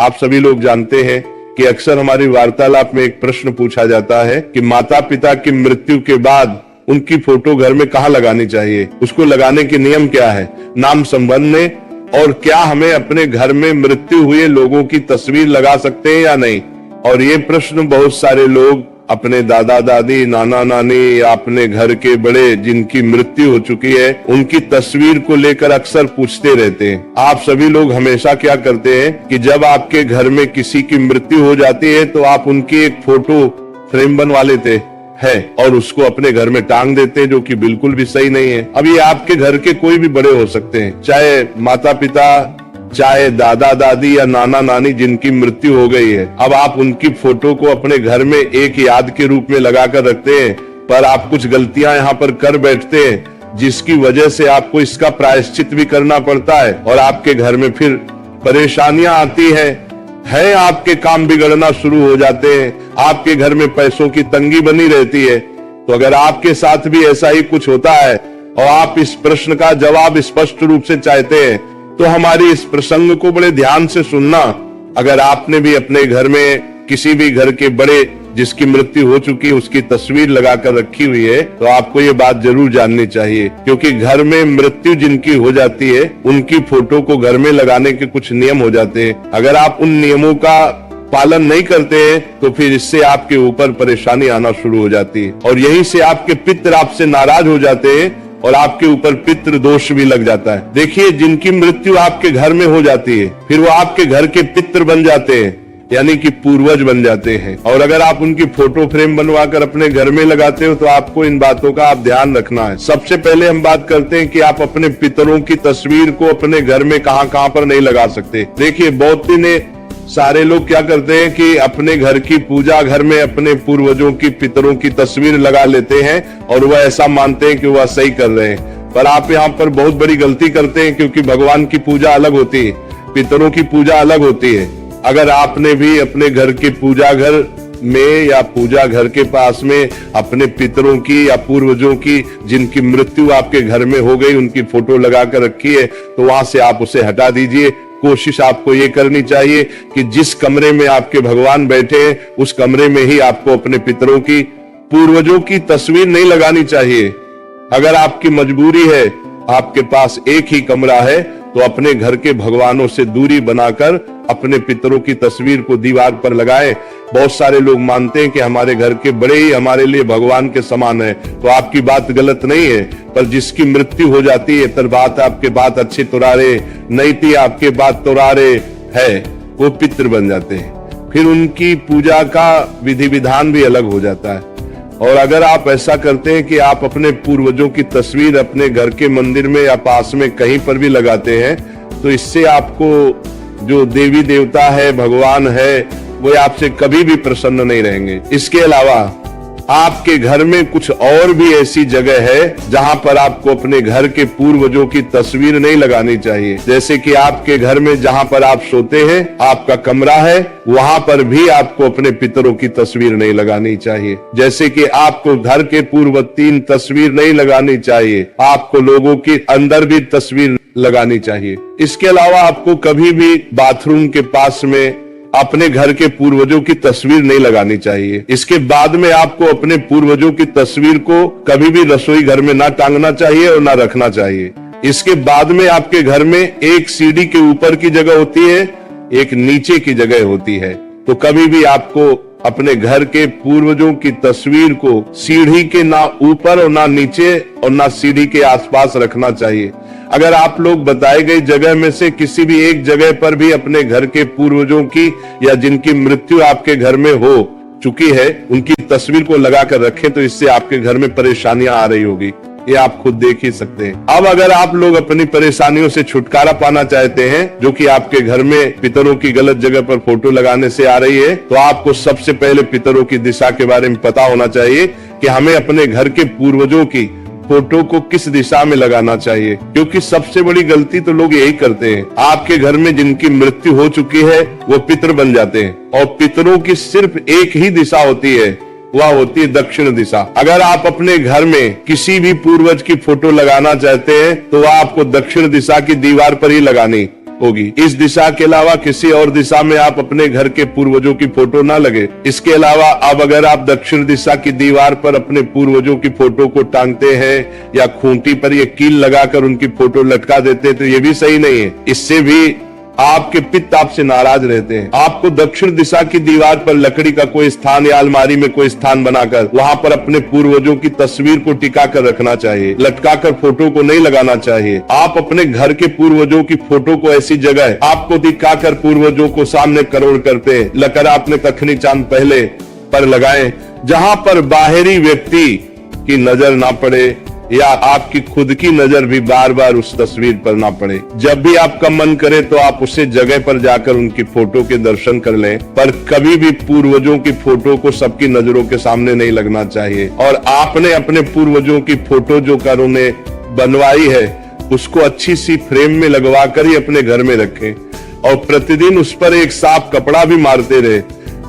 आप सभी लोग जानते हैं कि अक्सर हमारी वार्तालाप में एक प्रश्न पूछा जाता है कि माता पिता की मृत्यु के बाद उनकी फोटो घर में कहाँ लगानी चाहिए, उसको लगाने के नियम क्या है, नाम संबंध में, और क्या हमें अपने घर में मृत्यु हुए लोगों की तस्वीर लगा सकते हैं या नहीं। और ये प्रश्न बहुत सारे लोग अपने दादा दादी, नाना नानी या अपने घर के बड़े जिनकी मृत्यु हो चुकी है उनकी तस्वीर को लेकर अक्सर पूछते रहते हैं। आप सभी लोग हमेशा क्या करते हैं कि जब आपके घर में किसी की मृत्यु हो जाती है तो आप उनकी एक फोटो फ्रेम बनवा लेते है और उसको अपने घर में टांग देते हैं, जो कि बिल्कुल भी सही नहीं है। अब ये आपके घर के कोई भी बड़े हो सकते हैं, चाहे माता पिता, चाहे दादा दादी या नाना नानी जिनकी मृत्यु हो गई है। अब आप उनकी फोटो को अपने घर में एक याद के रूप में लगाकर रखते हैं, पर आप कुछ गलतियां यहाँ पर कर बैठते हैं जिसकी वजह से आपको इसका प्रायश्चित भी करना पड़ता है और आपके घर में फिर परेशानियां आती है आपके काम बिगड़ना शुरू हो जाते हैं, आपके घर में पैसों की तंगी बनी रहती है। तो अगर आपके साथ भी ऐसा ही कुछ होता है और आप इस प्रश्न का जवाब स्पष्ट रूप से चाहते हैं तो हमारी इस प्रसंग को बड़े ध्यान से सुनना। अगर आपने भी अपने घर में किसी भी घर के बड़े जिसकी मृत्यु हो चुकी है उसकी तस्वीर लगाकर रखी हुई है तो आपको ये बात जरूर जाननी चाहिए, क्योंकि घर में मृत्यु जिनकी हो जाती है उनकी फोटो को घर में लगाने के कुछ नियम हो जाते हैं। अगर आप उन नियमों का पालन नहीं करते हैं तो फिर इससे आपके ऊपर परेशानी आना शुरू हो जाती है और यहीं से आपके पितृ आपसे नाराज हो जाते हैं और आपके ऊपर पितृ दोष भी लग जाता है। देखिए, जिनकी मृत्यु आपके घर में हो जाती है फिर वो आपके घर के पितृ बन जाते हैं, यानी कि पूर्वज बन जाते हैं। और अगर आप उनकी फोटो फ्रेम बनवाकर अपने घर में लगाते हो तो आपको इन बातों का आप ध्यान रखना है। सबसे पहले हम बात करते हैं कि आप अपने पितरों की तस्वीर को अपने घर में कहां पर नहीं लगा सकते। देखिए, बहुत ही सारे लोग क्या करते हैं कि अपने घर की पूजा घर में अपने पूर्वजों की पितरों की तस्वीर लगा लेते हैं और वह ऐसा मानते हैं कि वह सही कर रहे हैं, पर आप यहाँ पर बहुत बड़ी गलती करते हैं, क्योंकि भगवान की पूजा अलग होती है, पितरों की पूजा अलग होती है। अगर आपने भी अपने घर के पूजा घर में या पूजा घर के पास में अपने पितरों की या पूर्वजों की जिनकी मृत्यु आपके घर में हो गई उनकी फोटो लगा कर रखी है तो वहां से आप उसे हटा दीजिए। कोशिश आपको ये करनी चाहिए कि जिस कमरे में आपके भगवान बैठे हैं उस कमरे में ही आपको अपने पितरों की, पूर्वजों की तस्वीर नहीं लगानी चाहिए। अगर आपकी मजबूरी है, आपके पास एक ही कमरा है, तो अपने घर के भगवानों से दूरी बनाकर अपने पितरों की तस्वीर को दीवार पर लगाएं। बहुत सारे लोग मानते हैं कि हमारे घर के बड़े ही हमारे लिए भगवान के समान है, तो आपकी बात गलत नहीं है, पर जिसकी मृत्यु हो जाती है तर बात आपके बात अच्छे तुरारे नहीं थी, आपके बात तुरारे है, वो पितृ बन जाते हैं। फिर उनकी पूजा का विधि विधान भी अलग हो जाता है। और अगर आप ऐसा करते हैं कि आप अपने पूर्वजों की तस्वीर अपने घर के मंदिर में या पास में कहीं पर भी लगाते हैं तो इससे आपको जो देवी देवता है, भगवान है, वो आपसे कभी भी प्रसन्न नहीं रहेंगे। इसके अलावा आपके घर में कुछ और भी ऐसी जगह है जहां पर आपको अपने घर के पूर्वजों की तस्वीर नहीं लगानी चाहिए। जैसे कि आपके घर में जहां पर आप सोते हैं, आपका कमरा है, वहां पर भी आपको अपने पितरों की तस्वीर नहीं लगानी चाहिए। जैसे कि आपको घर के पूर्व 3 तस्वीर नहीं लगानी चाहिए, आपको लोगों की अंदर भी तस्वीर लगानी चाहिए। इसके अलावा आपको कभी भी बाथरूम के पास में अपने घर के पूर्वजों की तस्वीर नहीं लगानी चाहिए। इसके बाद में आपको अपने पूर्वजों की तस्वीर को कभी भी रसोई घर में ना टांगना चाहिए और ना रखना चाहिए। इसके बाद में आपके घर में एक सीढ़ी के ऊपर की जगह होती है, एक नीचे की जगह होती है, तो कभी भी आपको अपने घर के पूर्वजों की तस्वीर को सीढ़ी के ना ऊपर और ना नीचे और ना सीढ़ी के आसपास रखना चाहिए। अगर आप लोग बताई गई जगह में से किसी भी एक जगह पर भी अपने घर के पूर्वजों की या जिनकी मृत्यु आपके घर में हो चुकी है उनकी तस्वीर को लगाकर रखें तो इससे आपके घर में परेशानियां आ रही होगी, ये आप खुद देख ही सकते हैं। अब अगर आप लोग अपनी परेशानियों से छुटकारा पाना चाहते हैं जो कि आपके घर में पितरों की गलत जगह पर फोटो लगाने से आ रही है, तो आपको सबसे पहले पितरों की दिशा के बारे में पता होना चाहिए कि हमें अपने घर के पूर्वजों की फोटो को किस दिशा में लगाना चाहिए, क्योंकि सबसे बड़ी गलती तो लोग यही करते हैं। आपके घर में जिनकी मृत्यु हो चुकी है वो पितृ बन जाते हैं और पितरों की सिर्फ एक ही दिशा होती है, वह होती है दक्षिण दिशा। अगर आप अपने घर में किसी भी पूर्वज की फोटो लगाना चाहते हैं तो वह आपको दक्षिण दिशा की दीवार पर ही लगानी, होगी। इस दिशा के अलावा किसी और दिशा में आप अपने घर के पूर्वजों की फोटो ना लगे। इसके अलावा अब अगर आप दक्षिण दिशा की दीवार पर अपने पूर्वजों की फोटो को टांगते हैं या खूंटी पर ये कील लगाकर उनकी फोटो लटका देते हैं तो ये भी सही नहीं है। इससे भी आपके पिता आपसे नाराज रहते हैं। आपको दक्षिण दिशा की दीवार पर लकड़ी का कोई स्थान या अलमारी में कोई स्थान बनाकर वहां पर अपने पूर्वजों की तस्वीर को टिका कर रखना चाहिए, लटकाकर फोटो को नहीं लगाना चाहिए। आप अपने घर के पूर्वजों की फोटो को ऐसी जगह आपको दिखाकर पूर्वजों को सामने करोड़ करते हैं लकर आपने कखनी चांद पहले पर लगाए, जहां पर बाहरी व्यक्ति की नजर ना पड़े या आपकी खुद की नजर भी बार बार उस तस्वीर पर ना पड़े। जब भी आपका मन करे तो आप उसे जगह पर जाकर उनकी फोटो के दर्शन कर लें, पर कभी भी पूर्वजों की फोटो को सबकी नजरों के सामने नहीं लगना चाहिए। और आपने अपने पूर्वजों की फोटो जो कर उन्हें बनवाई है उसको अच्छी सी फ्रेम में लगवा कर ही अपने घर में रखें और प्रतिदिन उस पर एक साफ कपड़ा भी मारते रहे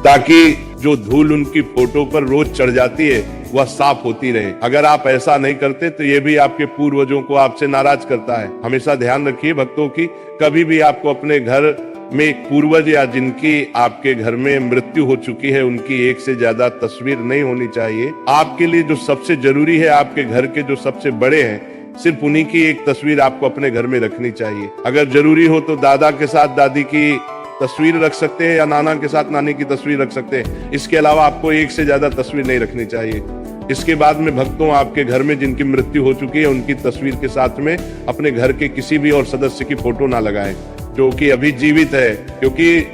ताकि जो धूल उनकी फोटो पर रोज चढ़ जाती है वह साफ होती रहे। अगर आप ऐसा नहीं करते तो ये भी आपके पूर्वजों को आपसे नाराज करता है। हमेशा ध्यान रखिए भक्तों की, कभी भी आपको अपने घर में एक पूर्वज या जिनकी आपके घर में मृत्यु हो चुकी है उनकी एक से ज्यादा तस्वीर नहीं होनी चाहिए। आपके लिए जो सबसे जरूरी है, आपके घर के जो सबसे बड़े हैं, सिर्फ उन्हीं की एक तस्वीर आपको अपने घर में रखनी चाहिए। अगर जरूरी हो तो दादा के साथ दादी की तस्वीर रख सकते हैं या नाना के साथ नानी की तस्वीर रख सकते हैं। इसके अलावा आपको एक से ज्यादा तस्वीर नहीं रखनी चाहिए। इसके बाद में भक्तों, आपके घर में जिनकी मृत्यु हो चुकी है उनकी तस्वीर के साथ में अपने घर के किसी भी और सदस्य की फोटो ना लगाएं जो कि अभी जीवित है, क्योंकि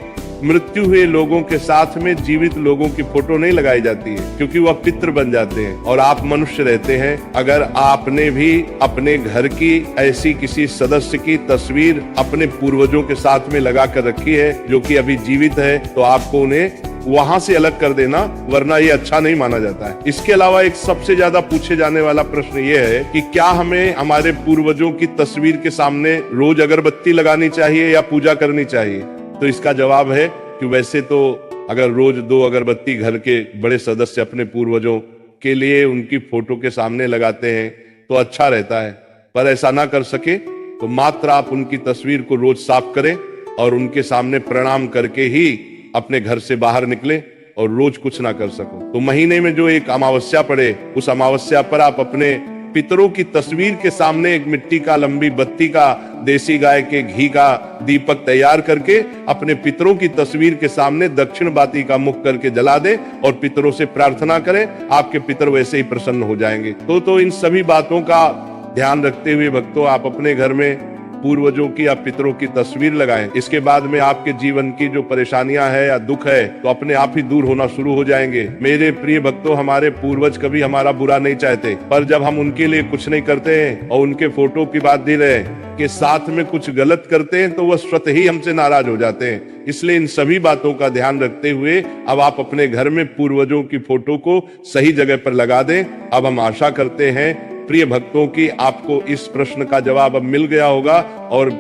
मृत्यु हुए लोगों के साथ में जीवित लोगों की फोटो नहीं लगाई जाती है क्योंकि वह पितृ बन जाते हैं और आप मनुष्य रहते हैं। अगर आपने भी अपने घर की ऐसी किसी सदस्य की तस्वीर अपने पूर्वजों के साथ में लगा कर रखी है जो कि अभी जीवित है तो आपको उन्हें वहां से अलग कर देना, वरना ये अच्छा नहीं माना जाता है। इसके अलावा एक सबसे ज्यादा पूछे जाने वाला प्रश्न ये है कि क्या हमें हमारे पूर्वजों की तस्वीर के सामने रोज अगरबत्ती लगानी चाहिए या पूजा करनी चाहिए? तो इसका जवाब है कि वैसे तो अगर रोज 2 अगरबत्ती घर के बड़े सदस्य अपने पूर्वजों के लिए उनकी फोटो के सामने लगाते हैं तो अच्छा रहता है, पर ऐसा ना कर सके तो मात्र आप उनकी तस्वीर को रोज साफ करें और उनके सामने प्रणाम करके ही अपने घर से बाहर निकले और रोज कुछ ना कर सको तो महीने में जो एक अमावस्या पड़े उस अमावस्या पर आप अपने पितरों की तस्वीर के सामने एक मिट्टी का लंबी बत्ती का देसी गाय के घी का दीपक तैयार करके अपने पितरों की तस्वीर के सामने दक्षिण बाती का मुख करके जला दें और पितरों से प्रार्थना करें। आपके पितर वैसे ही प्रसन्न हो जाएंगे। तो इन सभी बातों का ध्यान रखते हुए भक्तों, आप अपने घर में पूर्वजों की या पितरों की तस्वीर लगाएं। इसके बाद में आपके जीवन की जो परेशानियां है या दुख है तो अपने आप ही दूर होना शुरू हो जाएंगे। मेरे प्रिय भक्तों, हमारे पूर्वज कभी हमारा बुरा नहीं चाहते, पर जब हम उनके लिए कुछ नहीं करते हैं और उनके फोटो की बात दे रहे के साथ में कुछ गलत करते हैं तो वह स्वतः ही हमसे नाराज हो जाते हैं। इसलिए इन सभी बातों का ध्यान रखते हुए अब आप अपने घर में पूर्वजों की फोटो को सही जगह पर लगा दें। अब हम आशा करते हैं प्रिय भक्तों की आपको इस प्रश्न का जवाब अब मिल गया होगा और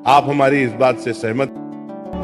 आप हमारी इस बात से सहमत